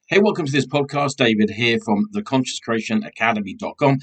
Hey, welcome to this podcast. David here from the consciouscreationacademy.com.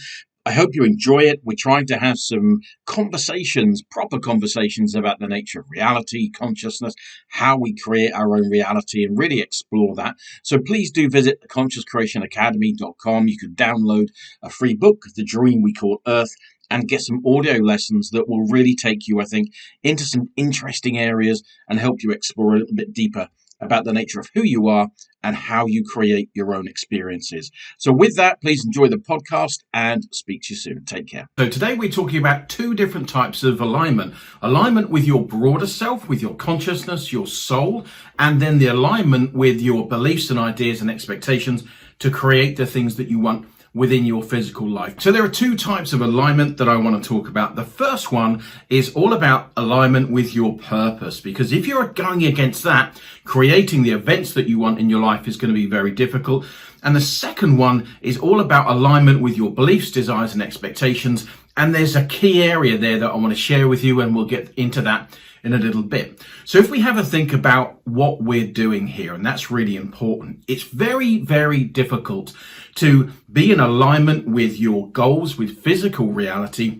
I hope you enjoy it. We're trying to have some conversations, proper conversations about the nature of reality, consciousness, how we create our own reality and really explore that. So please do visit the consciouscreationacademy.com. You can download a free book, The Dream We Call Earth, and get some audio lessons that will really take you, I think, into some interesting areas and help you explore a little bit deeper about the nature of who you are and how you create your own experiences. So with that, please enjoy the podcast and speak to you soon. Take care. So today we're talking about two different types of alignment. Alignment with your broader self, with your consciousness, your soul, and then the alignment with your beliefs and ideas and expectations to create the things that you want within your physical life. So there are two types of alignment that I want to talk about. The first one is all about alignment with your purpose, because if you're going against that, creating the events that you want in your life is going to be very difficult. And the second one is all about alignment with your beliefs, desires, and expectations. And there's a key area there that I want to share with you, and we'll get into that in a little bit. So if we have a think about what we're doing here, and that's really important, it's very, very difficult to be in alignment with your goals, with physical reality,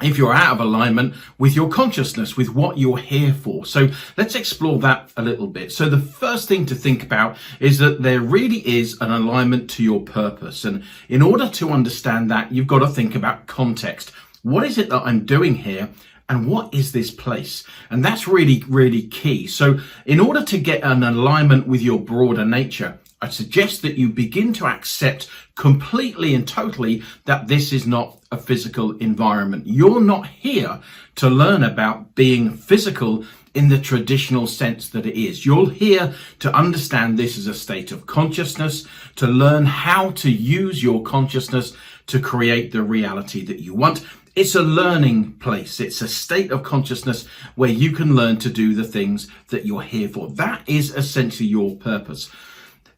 if you're out of alignment with your consciousness, with what you're here for. So let's explore that a little bit. So the first thing to think about is that there really is an alignment to your purpose. And in order to understand that, you've got to think about context. What is it that I'm doing here? And what is this place? And that's really, really key. So in order to get an alignment with your broader nature, I suggest that you begin to accept completely and totally that this is not a physical environment. You're not here to learn about being physical in the traditional sense that it is. You're here to understand this as a state of consciousness, to learn how to use your consciousness to create the reality that you want. It's a learning place. It's a state of consciousness where you can learn to do the things that you're here for. That is essentially your purpose.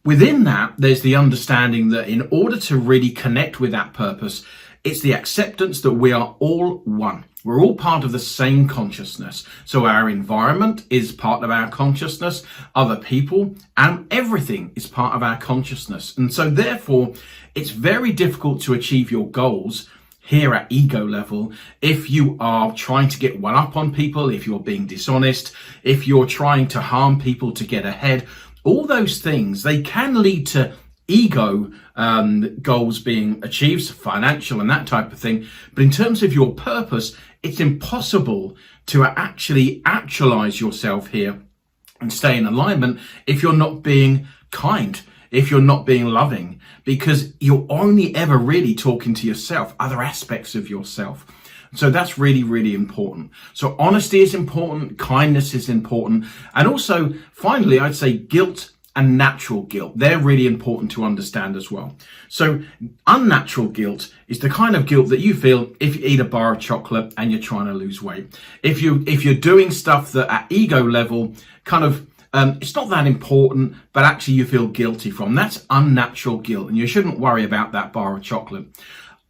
Within that, there's the understanding that in order to really connect with that purpose, it's the acceptance that we are all one. We're all part of the same consciousness. So our environment is part of our consciousness, other people, and everything is part of our consciousness. And so therefore, it's very difficult to achieve your goals here at ego level if you are trying to get one up on people, if you're being dishonest, if you're trying to harm people to get ahead. All those things, they can lead to ego goals being achieved, financial and that type of thing. But in terms of your purpose, it's impossible to actually actualize yourself here and stay in alignment if you're not being kind, if you're not being loving, because you're only ever really talking to yourself, other aspects of yourself. So that's really, really important. So honesty is important, kindness is important. And also, finally, I'd say guilt and natural guilt. They're really important to understand as well. So unnatural guilt is the kind of guilt that you feel if you eat a bar of chocolate and you're trying to lose weight. If you're doing stuff that at ego level kind of it's not that important, but actually you feel guilty from. That's unnatural guilt, and you shouldn't worry about that bar of chocolate.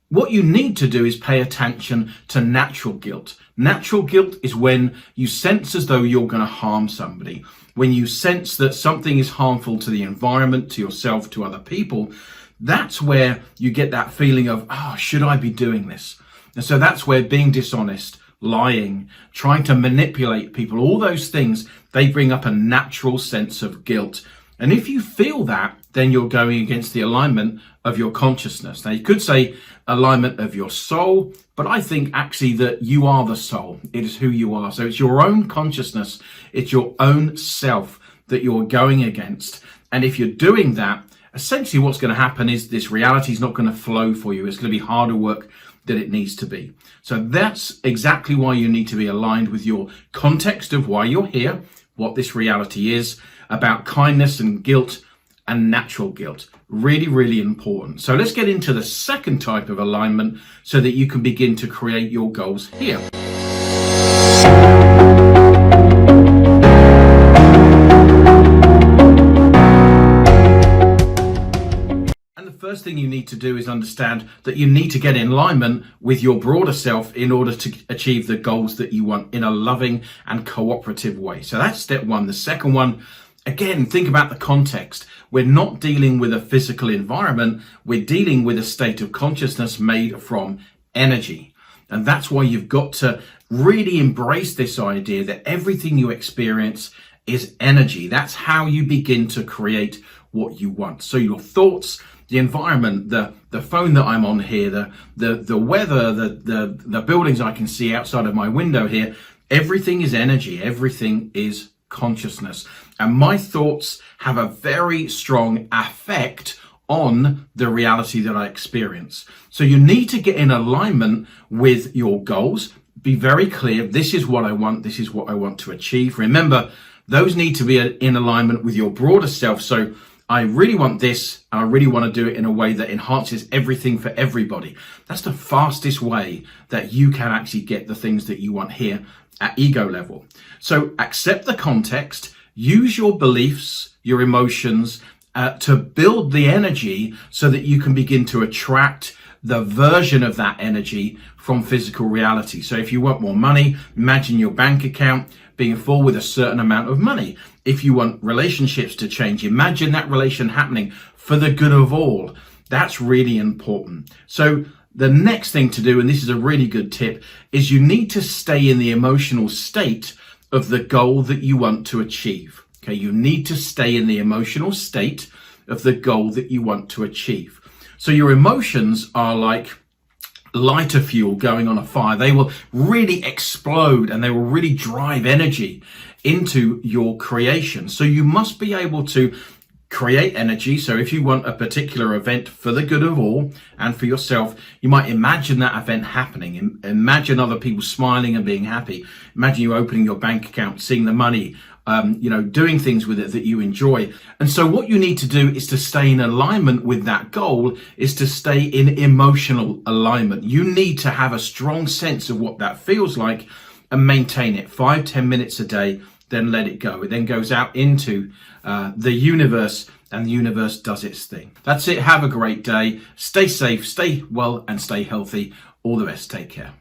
What you need to do is pay attention to natural guilt. Natural guilt is when you sense as though you're going to harm somebody, when you sense that something is harmful to the environment, to yourself, to other people. That's where you get that feeling of, should I be doing this? And so that's where being dishonest, lying, trying to manipulate people, all those things, they bring up a natural sense of guilt. And if you feel that, then you're going against the alignment of your consciousness. Now, you could say alignment of your soul, but I think actually that you are the soul. It is who you are. So it's your own consciousness. It's your own self that you're going against. And if you're doing that, essentially what's going to happen is this reality is not going to flow for you. It's going to be harder work than it needs to be. So that's exactly why you need to be aligned with your context of why you're here, what this reality is, about kindness and guilt and natural guilt. Really, really important. So let's get into the second type of alignment so that you can begin to create your goals here. First thing you need to do is understand that you need to get in alignment with your broader self in order to achieve the goals that you want in a loving and cooperative way. So that's step one. The second one again, think about the context. We're not dealing with a physical environment. We're dealing with a state of consciousness made from energy. And that's why you've got to really embrace this idea that everything you experience is energy. That's how you begin to create what you want. So your thoughts, the environment, the phone that I'm on here, the weather, the buildings I can see outside of my window here, everything is energy. Everything is consciousness. And my thoughts have a very strong effect on the reality that I experience. So you need to get in alignment with your goals. Be very clear. This is what I want. This is what I want to achieve. Remember, those need to be in alignment with your broader self. So I really want this, and I really want to do it in a way that enhances everything for everybody. That's the fastest way that you can actually get the things that you want here at ego level. So accept the context, use your beliefs, your emotions, to build the energy so that you can begin to attract the version of that energy from physical reality. So if you want more money, imagine your bank account being full with a certain amount of money. If you want relationships to change, imagine that relation happening for the good of all. That's really important. So the next thing to do, and this is a really good tip, is you need to stay in the emotional state of the goal that you want to achieve. Okay, you need to stay in the emotional state of the goal that you want to achieve. So your emotions are like lighter fuel going on a fire. They will really explode and they will really drive energy into your creation. So you must be able to create energy. So if you want a particular event for the good of all and for yourself, you might imagine that event happening. Imagine other people smiling and being happy. Imagine you opening your bank account, seeing the money, doing things with it that you enjoy. And so what you need to do is to stay in alignment with that goal, is to stay in emotional alignment. You need to have a strong sense of what that feels like and maintain it 5-10 minutes a day, then let it go. It then goes out into the universe, and the universe does its thing. That's it. Have a great day. Stay safe, stay well, and stay healthy. All the best. Take care.